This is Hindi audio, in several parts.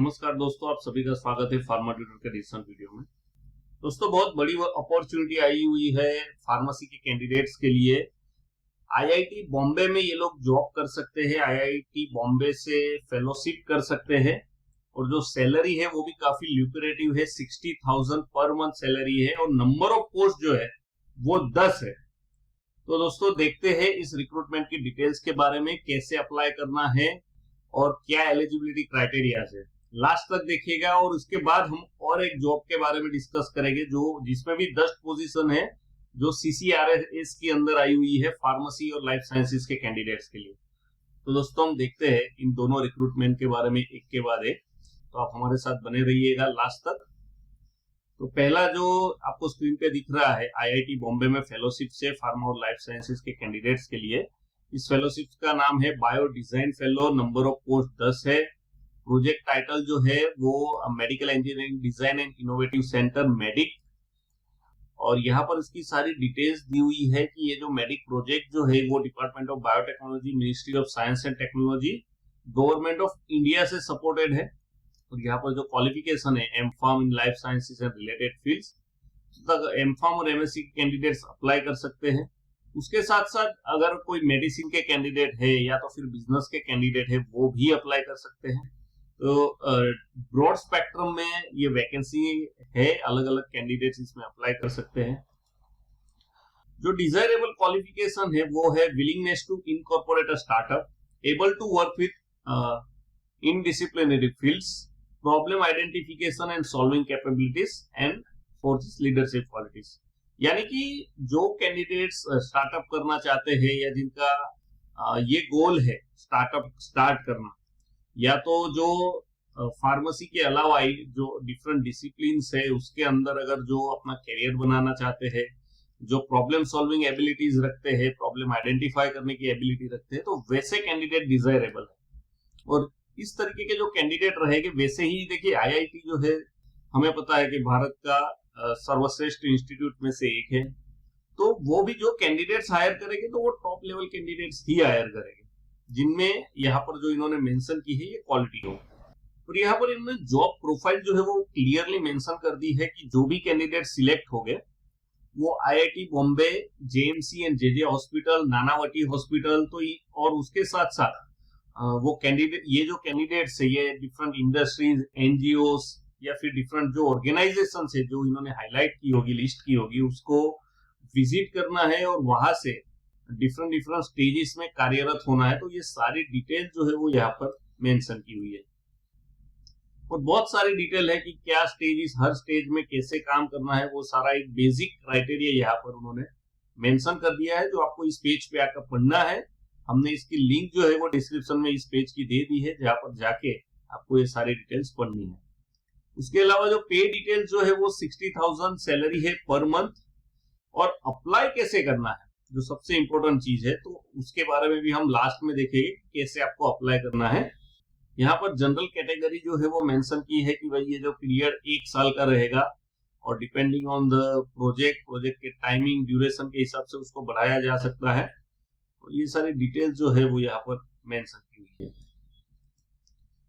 नमस्कार दोस्तों, आप सभी का स्वागत है फार्मा ट्यूटर के रिसेंट वीडियो में। दोस्तों, बहुत बड़ी अपॉर्चुनिटी आई हुई है फार्मेसी के कैंडिडेट्स के लिए। आईआईटी बॉम्बे में ये लोग जॉब कर सकते हैं, आईआईटी बॉम्बे से फेलोशिप कर सकते हैं और जो सैलरी है वो भी काफी ल्यूक्रेटिव है। 60,000 पर मंथ सैलरी है और नंबर ऑफ पोस्ट जो है वो 10 है। तो दोस्तों, देखते हैं इस रिक्रूटमेंट की डिटेल्स के बारे में, कैसे अप्लाई करना है और क्या एलिजिबिलिटी क्राइटेरिया है। लास्ट तक देखिएगा और उसके बाद हम और एक जॉब के बारे में डिस्कस करेंगे जो जिसमें भी 10 पोजीशन है जो सीसीआरएस के अंदर आई हुई है फार्मेसी और लाइफ साइंसेस के कैंडिडेट्स के लिए। तो दोस्तों, हम देखते हैं इन दोनों रिक्रूटमेंट के बारे में एक के बाद एक। तो आप हमारे साथ बने रहिएगा लास्ट तक। तो पहला जो आपको स्क्रीन पे दिख रहा है, आईआईटी बॉम्बे में फेलोशिप से फार्मा और लाइफ साइंसेस के कैंडिडेट्स के लिए। इस फेलोशिप का नाम है bio design fellow, number of post 10 है। प्रोजेक्ट टाइटल जो है वो medical engineering design and innovative centre medic. और यहाँ पर इसकी सारी डिटेल्स दी हुई है कि ये जो मेडिक प्रोजेक्ट जो है वो department of biotechnology, ministry of science and technology, government of India से सपोर्टेड है। और यहाँ पर जो क्वालिफिकेशन है M form in life sciences and related fields, तक एमफार्म और एमएससी के कैंडिडेट्स अप्लाई कर सकते हैं। उसके साथ साथ अगर कोई मेडिसिन के कैंडिडेट है या तो फिर बिजनेस के कैंडिडेट है वो भी अप्लाई कर सकते हैं। तो ब्रॉड स्पेक्ट्रम में ये वैकेंसी है, अलग अलग कैंडिडेट्स इसमें अप्लाई कर सकते हैं। जो डिजायरेबल क्वालिफिकेशन है वो है willingness to incorporate a startup, able to work with in disciplinary fields, problem identification and solving capabilities and fourth leadership qualities. यानी कि जो कैंडिडेट्स स्टार्टअप करना चाहते हैं या जिनका ये गोल है स्टार्टअप स्टार्ट करना, या तो जो फार्मेसी के अलावा जो डिफरेंट डिसिप्लिन्स है उसके अंदर अगर जो अपना करियर बनाना चाहते हैं, जो प्रॉब्लम सॉल्विंग एबिलिटीज रखते हैं, प्रॉब्लम आइडेंटिफाई करने की एबिलिटी रखते हैं, तो वैसे कैंडिडेट डिजायरेबल है। और इस तरीके के जो कैंडिडेट रहेंगे वैसे ही, देखिए आईआईटी जो है हमें पता है कि भारत का सर्वश्रेष्ठ इंस्टीट्यूट में से एक है। तो वो भी जो कैंडिडेट्स हायर करेंगे तो वो टॉप लेवल कैंडिडेट्स ही हायर करेंगे, जिनमें यहाँ पर जो इन्होंने मेंशन की है ये क्वालिटी हो। और यहाँ पर इन्होंने जॉब प्रोफाइल जो है वो क्लियरली मेंशन कर दी है कि जो भी कैंडिडेट सिलेक्ट हो गए वो IIT Bombay, JMC and JJ hospital, Nanavati hospital, तो और उसके साथ साथ वो कैंडिडेट, ये जो कैंडिडेट्स है ये डिफरेंट इंडस्ट्रीज, एनजीओस या फिर डिफरेंट जो ऑर्गेनाइजेशन है जो इन्होंने हाईलाइट की होगी, लिस्ट की होगी, उसको विजिट करना है और वहां से डिफरेंट स्टेजेस में कार्यरत होना है। तो ये सारी डिटेल जो है वो यहाँ पर मेंशन की हुई है और बहुत सारी डिटेल है कि क्या स्टेजेस, हर स्टेज में कैसे काम करना है, वो सारा एक बेसिक क्राइटेरिया यहाँ पर उन्होंने मेंशन कर दिया है जो आपको इस पेज पे आकर पढ़ना है। हमने इसकी लिंक जो है वो डिस्क्रिप्शन में इस पेज की दे दी है, जहां पर जाके आपको ये सारी डिटेल्स पढ़नी है। उसके अलावा जो पे डिटेल जो है वो 60,000 सैलरी है पर मंथ। और अप्लाई कैसे करना है जो सबसे इंपॉर्टेंट चीज है, तो उसके बारे में भी हम लास्ट में देखेंगे कैसे आपको अप्लाई करना है। यहाँ पर जनरल कैटेगरी जो है वो मेंशन की है कि भाई ये जो पीरियड 1 साल का रहेगा और डिपेंडिंग ऑन द प्रोजेक्ट के टाइमिंग, ड्यूरेशन के हिसाब से उसको बढ़ाया जा सकता है। और ये सारी डिटेल जो है वो यहाँ पर मेंशन की हुई है।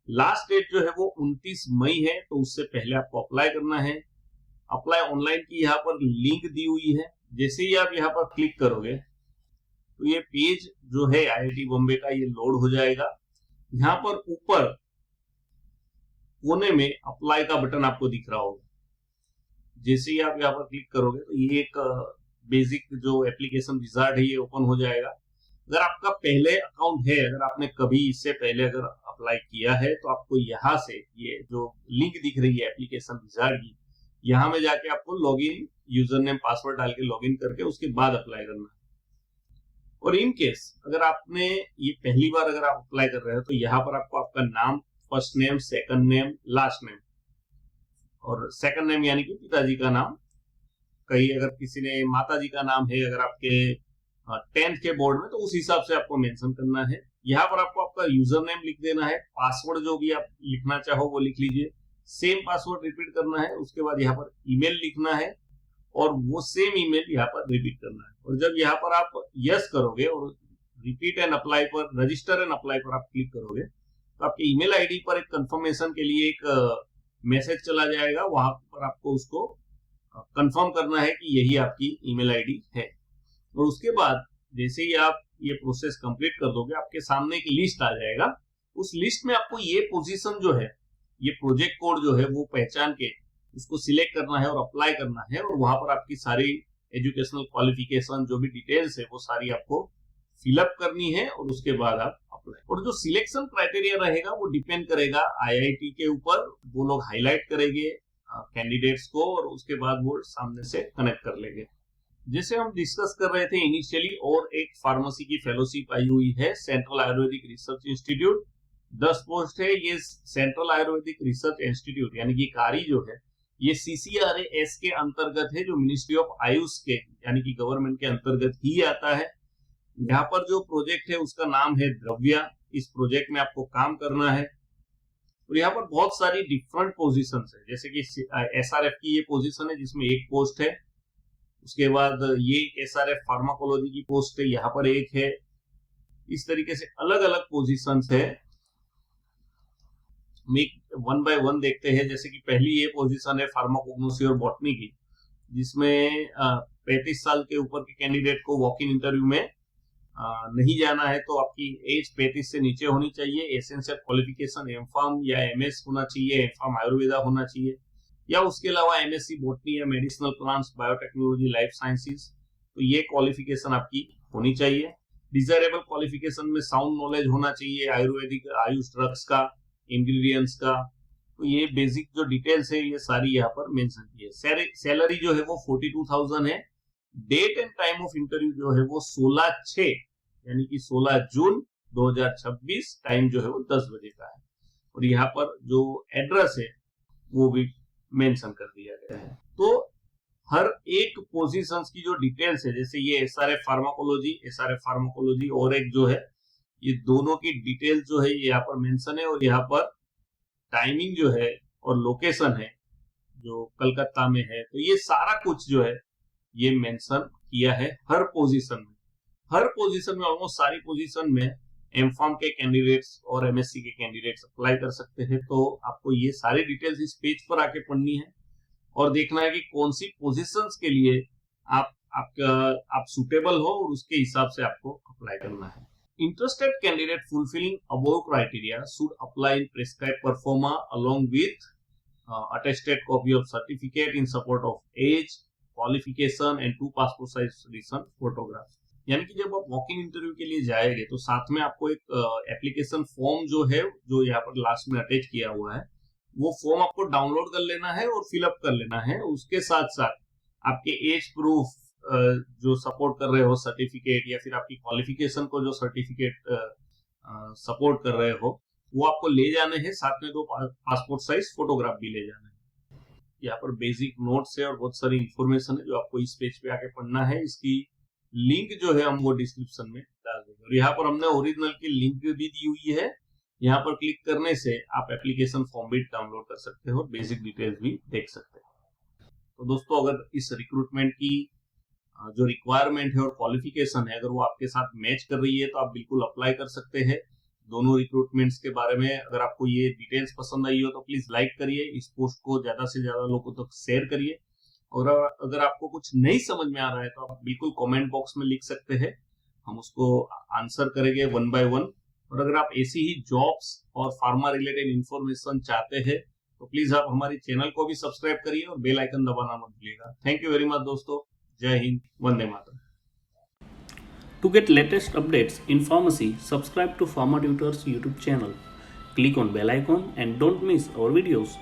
लास्ट डेट जो है वो 29 मई है, तो उससे पहले आपको अप्लाई करना है। अप्लाई ऑनलाइन की यहाँ पर लिंक दी हुई है। जैसे ही आप यहाँ पर क्लिक करोगे तो ये पेज जो है आईआईटी बॉम्बे का ये लोड हो जाएगा। यहाँ पर ऊपर कोने में अप्लाई का बटन आपको दिख रहा होगा। जैसे ही आप यहाँ पर क्लिक करोगे तो ये एक बेसिक जो एप्लीकेशन विजार्ड है ये ओपन हो जाएगा। अगर आपका पहले अकाउंट है, अगर आपने कभी इससे पहले अगर अप्लाई किया है, तो आपको यहाँ से ये जो लिंक दिख रही है एप्लीकेशन विजार्ड की, यहाँ में जाके आपको लॉगिन, यूजर नेम, पासवर्ड डाल के लॉगिन करके उसके बाद अप्लाई करना है। और इन केस अगर आपने ये पहली बार अगर आप अप्लाई कर रहे हो तो यहाँ पर आपको आपका नाम, first name, second name, last name, और सेकंड नेम यानी कि पिताजी का नाम, कहीं अगर किसी ने माता जी का नाम है अगर आपके 10th के बोर्ड में, तो उस हिसाब से आपको मेंशन करना है। यहाँ पर आपको आपका यूजर नेम लिख देना है, पासवर्ड जो भी आप लिखना चाहो वो लिख लीजिए, सेम पासवर्ड रिपीट करना है। उसके बाद यहाँ पर ईमेल लिखना है और वो सेम ईमेल यहाँ पर रिपीट करना है। और जब यहाँ पर आप यस करोगे और रिपीट एंड अप्लाई पर, रजिस्टर एंड अप्लाई पर आप क्लिक करोगे तो आपके ईमेल आईडी पर एक कंफर्मेशन के लिए एक मैसेज चला जाएगा, वहां पर आपको उसको कंफर्म करना है कि यही आपकी ईमेल आईडी है। और उसके बाद जैसे ही आप ये प्रोसेस कंप्लीट कर दोगे, आपके सामने एक लिस्ट आ जाएगा। उस लिस्ट में आपको ये पोजीशन जो है, ये प्रोजेक्ट कोड जो है वो पहचान के उसको सिलेक्ट करना है और अप्लाई करना है, और वहां पर आपकी सारी एजुकेशनल क्वालिफिकेशन जो भी डिटेल्स है वो सारी आपको फिलअप करनी है, और उसके बाद आप अप्लाई। और जो सिलेक्शन क्राइटेरिया रहेगा वो डिपेंड करेगा आईआईटी के ऊपर। वो लोग हाईलाइट करेंगे कैंडिडेट्स को, और उसके बाद वो सामने से कनेक्ट कर लेंगे। जैसे हम डिस्कस कर रहे थे इनिशियली, और एक फार्मेसी की फेलोशिप आई हुई है central Ayurvedic research institute. 10 post है। ये सेंट्रल आयुर्वेदिक रिसर्च इंस्टीट्यूट यानी कि कारी जो है, ये CCRAS के अंतर्गत है, जो मिनिस्ट्री ऑफ आयुष के यानी कि गवर्नमेंट के अंतर्गत ही आता है। यहाँ पर जो प्रोजेक्ट है उसका नाम है द्रव्या। इस प्रोजेक्ट में आपको काम करना है, और यहाँ पर बहुत सारी डिफरेंट पोजीशंस है। जैसे कि SRF की ये पोजीशन है जिसमें एक पोस्ट है। उसके बाद ये SRF फार्माकोलॉजी की पोस्ट है, यहाँ पर एक है। इस तरीके से अलग अलग पोजीशंस है। वन बाय वन देखते हैं। जैसे कि पहली ये पोजीशन है फार्माकोग्नोसी और बॉटनी की, जिसमें 35 साल के ऊपर के कैंडिडेट को वॉक इन इंटरव्यू में नहीं जाना है, तो आपकी एज 35 से नीचे होनी चाहिए। एसेंशियल क्वालिफिकेशन एमफार्म या MS होना चाहिए, एमफार्म आयुर्वेदा होना चाहिए, या उसके अलावा MSc बॉटनी या medicinal plants, biotechnology, life sciences, तो ये क्वालिफिकेशन आपकी होनी चाहिए। डिजायरेबल क्वालिफिकेशन में साउंड नॉलेज होना चाहिए आयुर्वेदिक आयुष ड्रग्स का, इंग्रेडिएंट्स का। तो ये बेसिक जो डिटेल्स है ये सारी यहाँ पर मेंशन की है। सैलरी जो है वो 42,000 है। Date and time of interview जो है वो 16/6 यानी कि 16 जून 2026, टाइम जो है वो 10 बजे का है। और यहाँ पर जो एड्रेस है वो भी मेंशन कर दिया गया है। तो हर एक पोजीशंस की जो डिटेल्स है, जैसे ये SRF फार्माकोलॉजी और एक जो है, ये दोनों की डिटेल्स जो है ये यहाँ पर मेंशन है। और यहाँ पर टाइमिंग जो है और लोकेशन है जो कलकत्ता में है, तो ये सारा कुछ जो है ये मेंशन किया है हर पोजीशन में। ऑलमोस्ट सारी पोजीशन में एमफार्म के कैंडिडेट्स और MSc के कैंडिडेट्स अप्लाई कर सकते हैं। तो आपको ये सारी डिटेल्स इस पेज पर आके पढ़नी है और देखना है कि कौन सी पोजीशंस के लिए आप सुटेबल हो, और उसके हिसाब से आपको अप्लाई करना है। Interested candidate fulfilling above criteria should apply in prescribed performa along with attested copy of certificate in support of age, qualification and 2 passport size recent photographs। यानी कि जब आप वॉक इन इंटरव्यू के लिए जाएंगे तो साथ में आपको एक एप्लीकेशन फॉर्म जो है, जो यहाँ पर लास्ट में अटैच किया हुआ है, वो फॉर्म आपको डाउनलोड कर लेना है और फिलअप कर लेना है। उसके साथ साथ आपके एज प्रूफ जो सपोर्ट कर रहे हो सर्टिफिकेट, या फिर आपकी क्वालिफिकेशन को जो सर्टिफिकेट सपोर्ट कर रहे हो, वो आपको ले जाने हैं। साथ में 2 पासपोर्ट साइज फोटोग्राफ भी ले जाने हैं। यहाँ पर बेसिक नोट्स है और बहुत सारी इंफॉर्मेशन है जो आपको इस पेज पे आके पढ़ना है। इसकी लिंक जो है हम वो डिस्क्रिप्शन में डाल देंगे। और यहाँ पर हमने ओरिजिनल की लिंक भी दी हुई है। यहाँ पर क्लिक करने से आप एप्लीकेशन फॉर्म भी डाउनलोड कर सकते हो और बेसिक डिटेल्स भी देख सकते हो। तो दोस्तों, अगर इस रिक्रूटमेंट की जो रिक्वायरमेंट है और क्वालिफिकेशन है, अगर वो आपके साथ मैच कर रही है, तो आप बिल्कुल अप्लाई कर सकते हैं। दोनों रिक्रूटमेंट्स के बारे में अगर आपको ये डिटेल्स पसंद आई हो तो प्लीज लाइक करिए, इस पोस्ट को ज्यादा से ज्यादा लोगों तक शेयर करिए। और अगर आपको कुछ नहीं समझ में आ रहा है तो आप बिल्कुल कमेंट बॉक्स में लिख सकते हैं, हम उसको आंसर करेंगे 1 by 1। और अगर आप ऐसी ही जॉब्स और फार्मा रिलेटेड इंफॉर्मेशन चाहते हैं तो प्लीज आप हमारे चैनल को भी सब्सक्राइब करिए और बेल आइकन दबाना मत भूलिएगा। थैंक यू वेरी मच दोस्तों। जय Hind, Vande Mataram. To get latest updates in pharmacy, subscribe to Pharma Tutors YouTube channel. Click on bell icon and don't miss our videos.